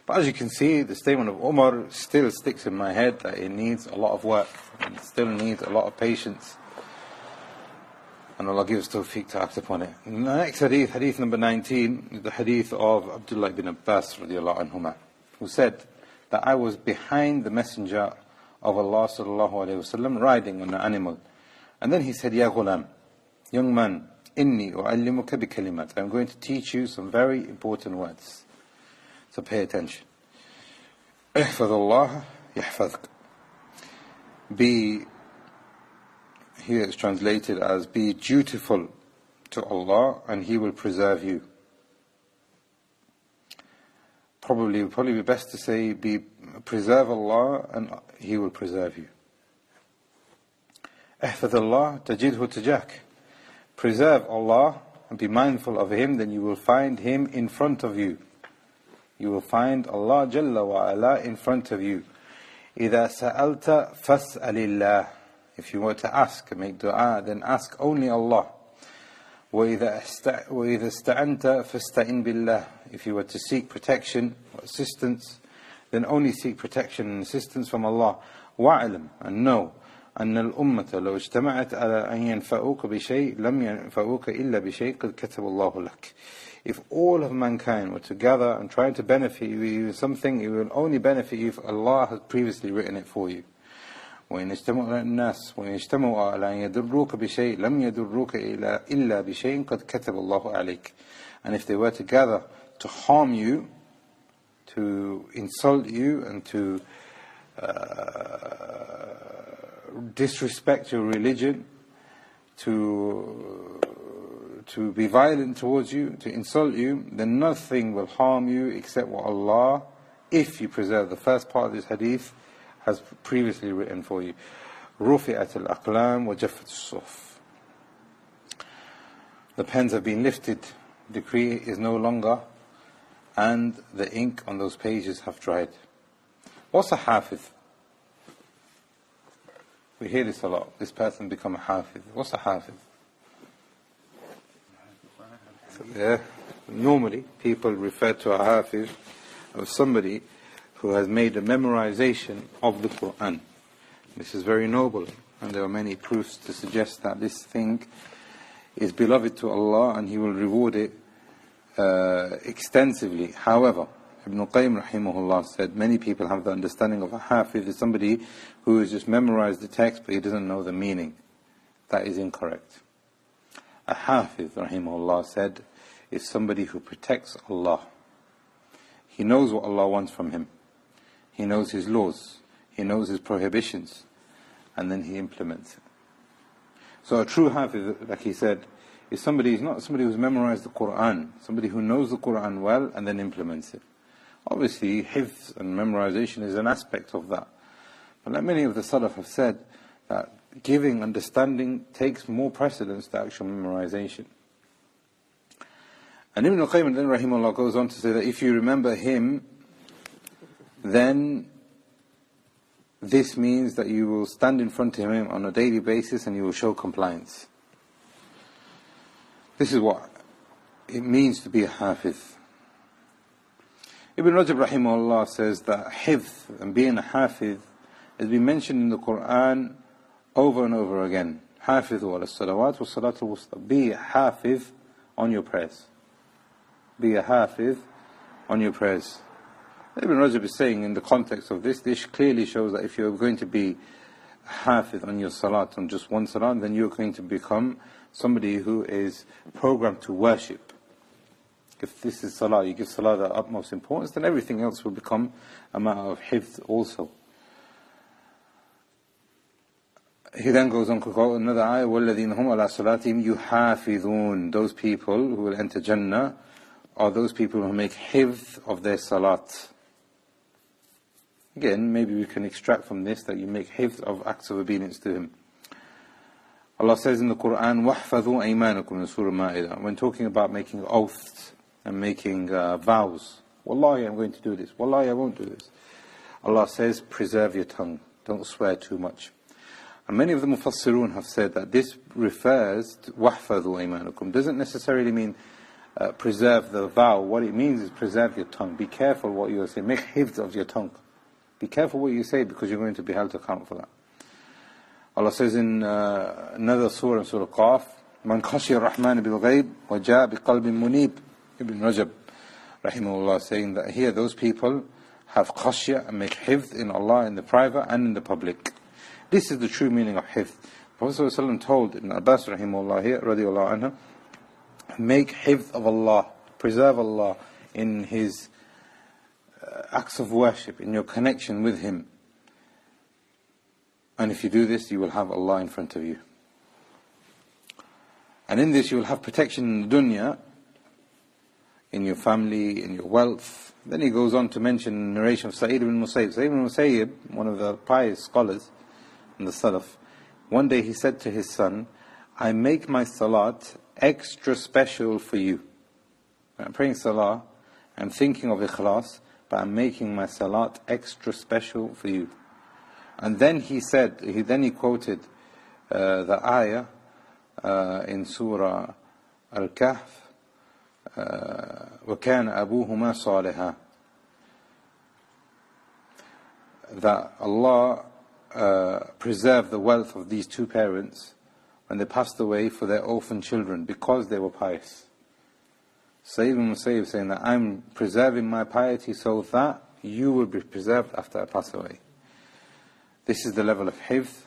But as you can see, the statement of Umar still sticks in my head that it needs a lot of work. It still needs a lot of patience. And Allah gives tawfiq to act upon it. And the next hadith, hadith number 19, is the hadith of Abdullah ibn Abbas radiallahu anhuma, who said that I was behind the Messenger of Allah sallallahu alayhi wasallam riding on an animal. And then he said, Ya ghulam, young man, inni u'allimuka bi kalimat. I'm going to teach you some very important words. So pay attention. احفظ الله يحفظك. Be, here it's translated as, be dutiful to Allah and He will preserve you. Probably be best to say, preserve Allah and He will preserve you. احفظ الله تجده تجاك. Preserve Allah and be mindful of Him, then you will find Him in front of you. You will find Allah Jalla wa Ala in front of you. إِذَا سَأَلْتَ فَاسْأَلِ اللَّهِ. If you want to ask, make dua, then ask only Allah. وَإِذَا اسْتَعَنْتَ فَاسْتَعِنْ بِاللَّهِ. If you were to seek protection or assistance, then only seek protection and assistance from Allah. وَاعْلَمْ, and know, أن الأمة لو اجتمعت على أن ينفعوك بشيء لم ينفعوك إلا بشيء قد كتب الله لك. If all of mankind were to gather and try to benefit you with something, it will only benefit you if Allah has previously written it for you. وإن اجتمعوا الناس وإن اجتمعوا على أن يضروك بشيء لم يضروك إلا بشيء قد كتب الله عليك. And if they were to gather to harm you, to insult you, and to disrespect your religion, to be violent towards you, to insult you, then nothing will harm you except what Allah, if you preserve the first part of this hadith, has previously written for you. رُفِعَتِ الْأَقْلَامِ وَجَفَّتِ الصُّحُفُ. The pens have been lifted, decree is no longer, and the ink on those pages have dried. What's a Hafidh? We hear this a lot. This person become a Hafidh. What's a Hafidh? Yeah, normally people refer to a Hafidh as somebody who has made a memorization of the Quran. This is very noble, and there are many proofs to suggest that this thing is beloved to Allah and He will reward it extensively. However, Ibn Qayyim rahimahullah said many people have the understanding of a Hafidh as somebody who has just memorized the text but he doesn't know the meaning. That is incorrect. A Hafidh rahimahullah said is somebody who protects Allah. He knows what Allah wants from him. He knows His laws. He knows His prohibitions. And then he implements it. So a true Hafidh, like he said, is somebody, is not somebody who's memorized the Quran, somebody who knows the Quran well and then implements it. Obviously, Hifz and memorization is an aspect of that. But like many of the Salaf have said, that giving understanding takes more precedence to actual memorization. And Ibn Qayyim then rahimahullah goes on to say that if you remember him, then this means that you will stand in front of him on a daily basis and you will show compliance. This is what it means to be a Hafidh. Ibn Rajab rahimahullah says that Hifdh and being a Hafidh has been mentioned in the Quran over and over again. Hafidhu ala salawat wa salatul wusta. Be a Hafidh on your prayers. Be a Hafidh on your prayers. Ibn Rajab is saying in the context of this clearly shows that if you're going to be Hafidh on your salat, on just one salat, then you're going to become somebody who is programmed to worship. If this is salah, you give salah the utmost importance, then everything else will become a matter of hifz also. He then goes on to quote another ayah, وَالَّذِينَ هُمْ عَلَى صَلَاتِهِمْ يُحَافِظُونَ. Those people who will enter Jannah are those people who make hifz of their salat. Again, maybe we can extract from this that you make hifz of acts of obedience to Him. Allah says in the Quran, وَحْفَظُوا أَيْمَانَكُمْ in Surah Ma'idah, when talking about making oaths and making vows. Wallahi, I'm going to do this. Wallahi, I won't do this. Allah says, preserve your tongue. Don't swear too much. And many of the Mufassirun have said that this refers to وَحْفَظُوا أَيْمَانَكُمْ. Doesn't necessarily mean preserve the vow. What it means is preserve your tongue. Be careful what you say. Make hifz of your tongue. Be careful what you say because you're going to be held to account for that. Allah says in another surah, Surah Qaf, مَنْ خَشِيَ الرَّحْمَنِ بِالْغَيْبِ وَجَاءَ بِقَلْبٍ مُنِيبٍ. Ibn Rajab, rahimahullah, saying that here those people have khashya and make hifz in Allah in the private and in the public. This is the true meaning of hifz. Prophet ﷺ told Ibn Abbas, rahimahullah here, radiallahu anhu, make hifz of Allah, preserve Allah in His acts of worship, in your connection with Him. And if you do this, you will have Allah in front of you. And in this you will have protection in the dunya, in your family, in your wealth. Then he goes on to mention the narration of Sa'id ibn Musayyib. Sa'id ibn Musayyib, one of the pious scholars in the Salaf, one day he said to his son, I make my salat extra special for you. When I'm praying salah, I'm thinking of ikhlas, but I'm making my salat extra special for you. And then he said, he quoted the ayah in Surah Al-Kahf, وَكَانَ أَبُوهُمَا صَالِحًا, that Allah preserved the wealth of these two parents when they passed away for their orphan children because they were pious. Sayyid ibn Musayyib saying that I'm preserving my piety so that you will be preserved after I pass away. This is the level of hifz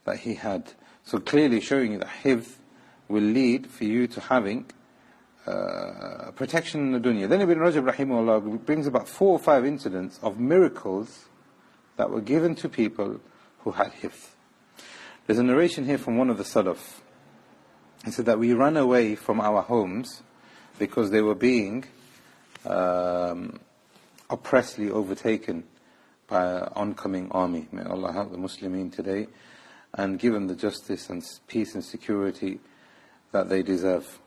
that he had. So clearly showing you that hifz will lead for you to having protection in the dunya. Then Ibn Rajab rahimahullah brings about 4 or 5 incidents of miracles that were given to people who had hifz. There's a narration here from one of the Salaf. He said that we ran away from our homes because they were being oppressively overtaken by an oncoming army. May Allah help the Muslimin today and give them the justice and peace and security that they deserve.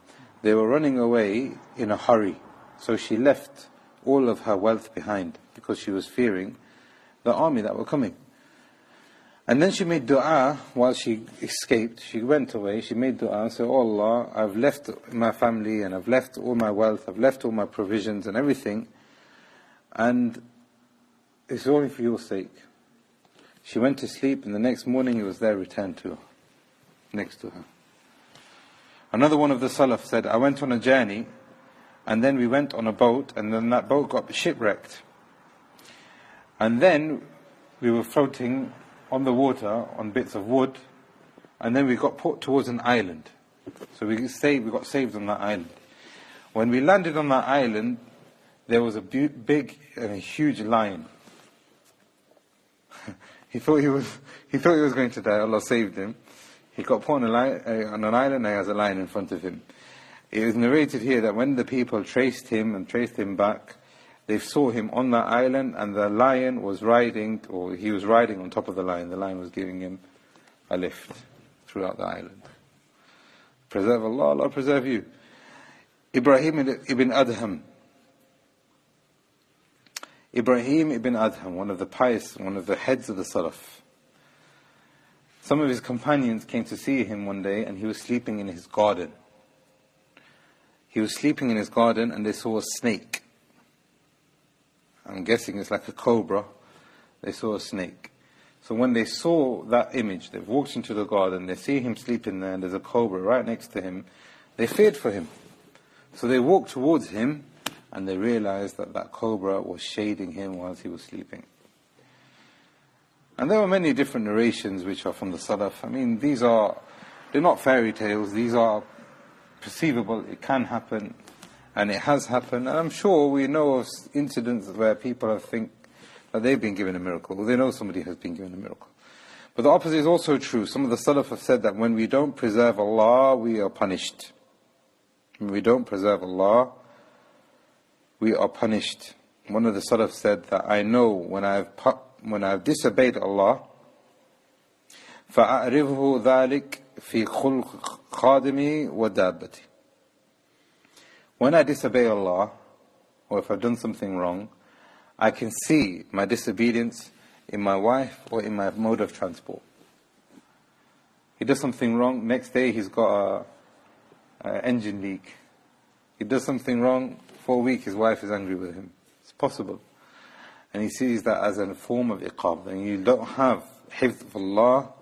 They were running away in a hurry, so she left all of her wealth behind because she was fearing the army that were coming. And then she made dua while she escaped. She went away, she made dua and said, "Oh Allah, I've left my family and I've left all my wealth, I've left all my provisions and everything, and it's only for your sake." She went to sleep, and the next morning he was there, returned to her, next to her. Another one of the Salaf said, "I went on a journey, and then we went on a boat, and then that boat got shipwrecked. And then we were floating on the water on bits of wood, and then we got put towards an island. So we got saved on that island. When we landed on that island, there was a big and a huge lion. He thought he was going to die. Allah saved him. He got put on an island, and he has a lion in front of him. It is narrated here that when the people traced him back, they saw him on that island, and the lion was riding, or he was riding on top of the lion. The lion was giving him a lift throughout the island. Preserve Allah, Allah preserve you. Ibrahim ibn Adham, one of the pious, one of the heads of the Salaf. Some of his companions came to see him one day, and he was sleeping in his garden. He was sleeping in his garden, and they saw a snake. I'm guessing it's like a cobra. They saw a snake. So when they saw that image, they've walked into the garden, they see him sleeping there, and there's a cobra right next to him. They feared for him. So they walked towards him, and they realized that that cobra was shading him whilst he was sleeping. And there were many different narrations which are from the Salaf. I mean, they're not fairy tales, these are perceivable, it can happen, and it has happened. And I'm sure we know of incidents where people think that they've been given a miracle, or they know somebody has been given a miracle. But the opposite is also true. Some of the Salaf have said that when we don't preserve Allah, we are punished. When we don't preserve Allah, we are punished. One of the Salaf said that I know when I've disobeyed Allah, فَأَعْرِفُهُ ذَلِكَ فِي خُلْقِ خَادِمِي وَدَابَّتِي. When I disobey Allah, or if I've done something wrong, I can see my disobedience in my wife or in my mode of transport. He does something wrong, next day he's got an engine leak. He does something wrong, for a week his wife is angry with him. It's possible. And he sees that as a form of iqab. And you don't have hifz of Allah,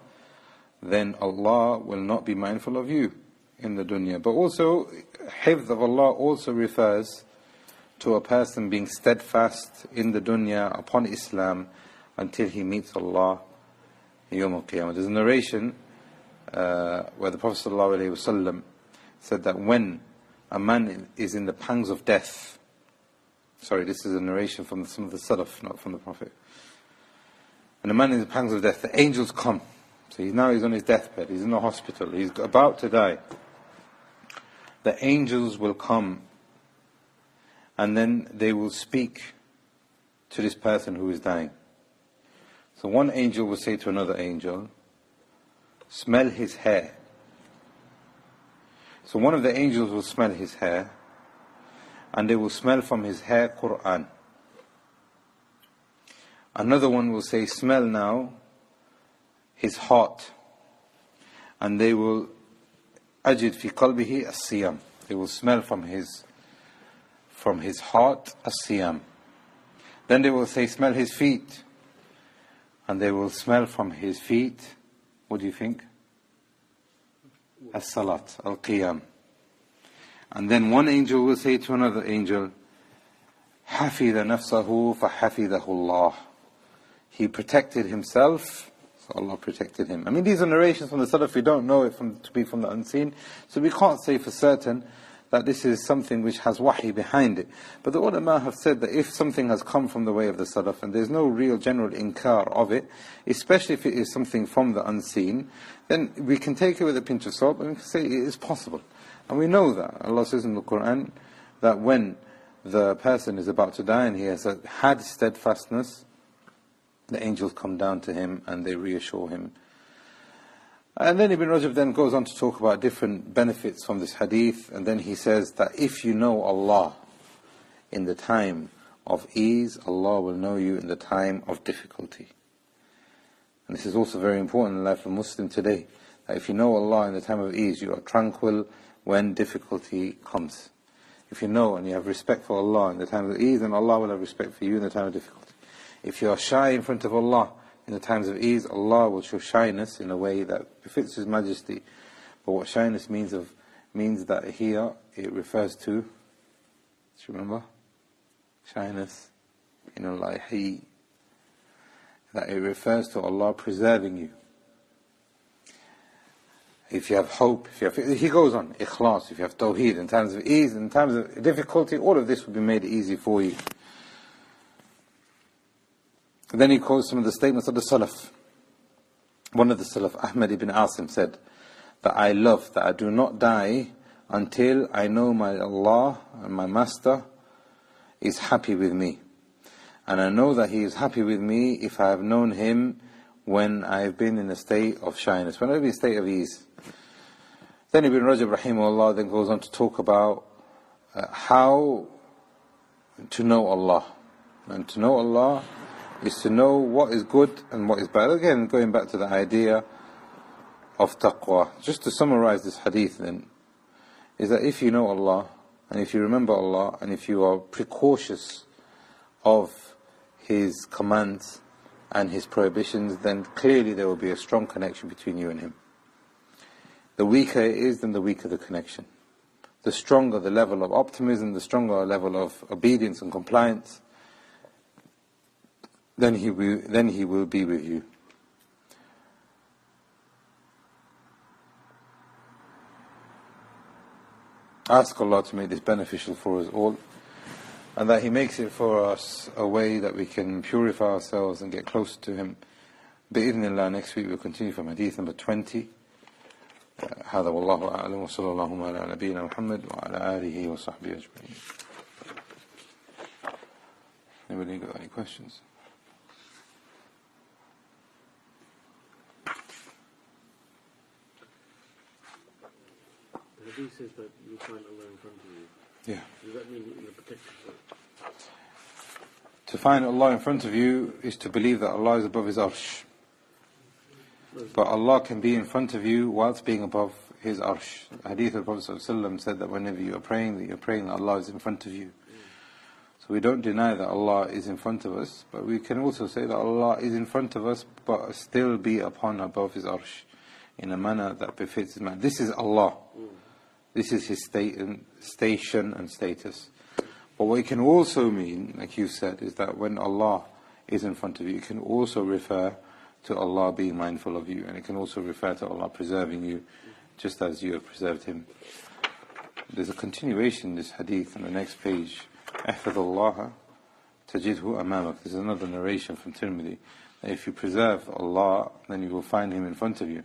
then Allah will not be mindful of you in the dunya. But also, hifz of Allah also refers to a person being steadfast in the dunya upon Islam until he meets Allah Yawm al-Qiyamah. There's a narration where the Prophet ﷺ said that when a man is in the pangs of death, sorry, this is a narration from some of the Salaf, not from the Prophet. And a man in the pangs of death, the angels come. So he's on his deathbed, he's in the hospital, he's about to die. The angels will come, and then they will speak to this person who is dying. So one angel will say to another angel, smell his hair. So one of the angels will smell his hair, and they will smell from his hair Qur'an. Another one will say, smell now his heart, and they will ajid fi qalbihi as-siyam. They will smell from his heart as-siyam. Then they will say, smell his feet, and they will smell from his feet, what do you think? As-salat, al-qiyam. And then one angel will say to another angel, حَفِظَ نَفْسَهُ فَحَفِظَهُ اللَّهُ. He protected himself, so Allah protected him. I mean, these are narrations from the Salaf. We don't know it to be from the unseen, so we can't say for certain that this is something which has wahi behind it. But the ulama have said that if something has come from the way of the salaf and there's no real general inkar of it, especially if it is something from the unseen, then we can take it with a pinch of salt and we can say it is possible. And we know that. Allah says in the Quran that when the person is about to die and he has had steadfastness, the angels come down to him and they reassure him. And then Ibn Rajab then goes on to talk about different benefits from this hadith, and then he says that if you know Allah in the time of ease, Allah will know you in the time of difficulty. And this is also very important in the life of a Muslim today, that if you know Allah in the time of ease, you are tranquil when difficulty comes. If you know and you have respect for Allah in the time of ease, then Allah will have respect for you in the time of difficulty. If you are shy in front of Allah in the times of ease, Allah will show shyness in a way that befits His Majesty. But what shyness means that here it refers to, do you remember? Shyness, like that it refers to Allah preserving you. If you have hope, he goes on, ikhlas, if you have tawheed, in times of ease, in times of difficulty, all of this will be made easy for you. Then he quotes some of the statements of the Salaf. One of the Salaf, Ahmad ibn Asim, said that I love that I do not die until I know my Allah and my Master is happy with me. And I know that He is happy with me if I have known Him when I have been in a state of shyness, when I have been in a state of ease. Then Ibn Rajab rahimahullah then goes on to talk about how to know Allah. And to know Allah is to know what is good and what is bad. Again, going back to the idea of taqwa. Just to summarize this hadith then, is that if you know Allah, and if you remember Allah, and if you are precautious of His commands and His prohibitions, then clearly there will be a strong connection between you and Him. The weaker it is, then the weaker the connection. The stronger the level of optimism, the stronger level of obedience and compliance, then he will be with you. Ask Allah to make this beneficial for us all, and that He makes it for us a way that we can purify ourselves and get closer to Him. Bi-idhnillah, next week we'll continue from Hadith number 20. هذا والله أعلم وصلى الله على نبينا محمد وعلى آله وصحبه أجمعين. Anybody got any questions?
The hadith says that you find Allah in front of you.
Yeah.
Does that mean in the protection?
To find Allah in front of you is to believe that Allah is above His arsh. But Allah can be in front of you whilst being above His arsh. The hadith of the Prophet ﷺ said that whenever you are praying, that Allah is in front of you. So we don't deny that Allah is in front of us, but we can also say that Allah is in front of us, but still be above His arsh in a manner that befits His man. This is Allah. This is His station and status. But what it can also mean, like you said, is that when Allah is in front of you, it can also refer to Allah being mindful of you, and it can also refer to Allah preserving you, just as you have preserved Him. There's a continuation in this hadith on the next page. احفظ الله تجده أمامك. There's another narration from Tirmidhi, that if you preserve Allah, then you will find Him in front of you.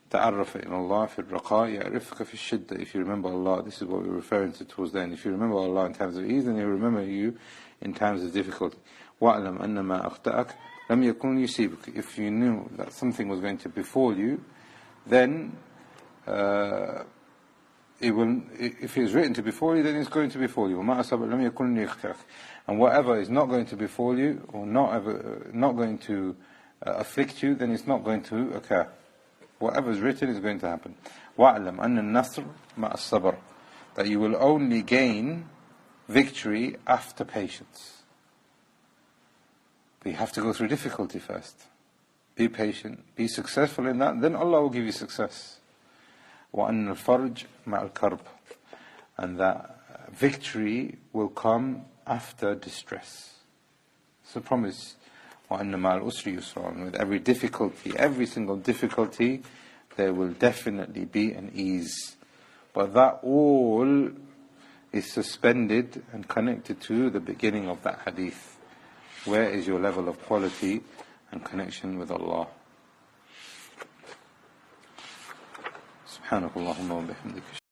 تعرف إلى الله في الرخاء يعرفك في الشدة. If you remember Allah, this is what we're referring to towards then. If you remember Allah in times of ease, then He'll remember you in times of difficulty. وَأَعْلَمْ أَنَّ مَا أَخْتَأَكَ لَمْ يَكُنْ يُصِيبُكَ. If you knew that something was going to befall you, then if it is written to befall you, then it's going to befall you. وَمَا أَصَبَ لَمْ يَكُنْ يُخْطِئَكَ. And whatever is not going to befall you, or not going to afflict you, then it's not going to occur. Whatever is written is going to happen. وَأَعْلَمْ أَنَّ النَّصْرَ مَعَ الصَّبْرِ. That you will only gain victory after patience. But you have to go through difficulty first. Be patient, be successful in that, then Allah will give you success. وَأَنَّ الْفَرْجَ مَعَ الْكَرْبِ. And that victory will come after distress. It's a promise. وَأَنَّ مَعَ الْأُسْرِ يُسْرًا. With every difficulty, every single difficulty, there will definitely be an ease. But that all is suspended and connected to the beginning of that hadith. Where is your level of quality and connection with Allah? سبحانك اللهم وبحمدك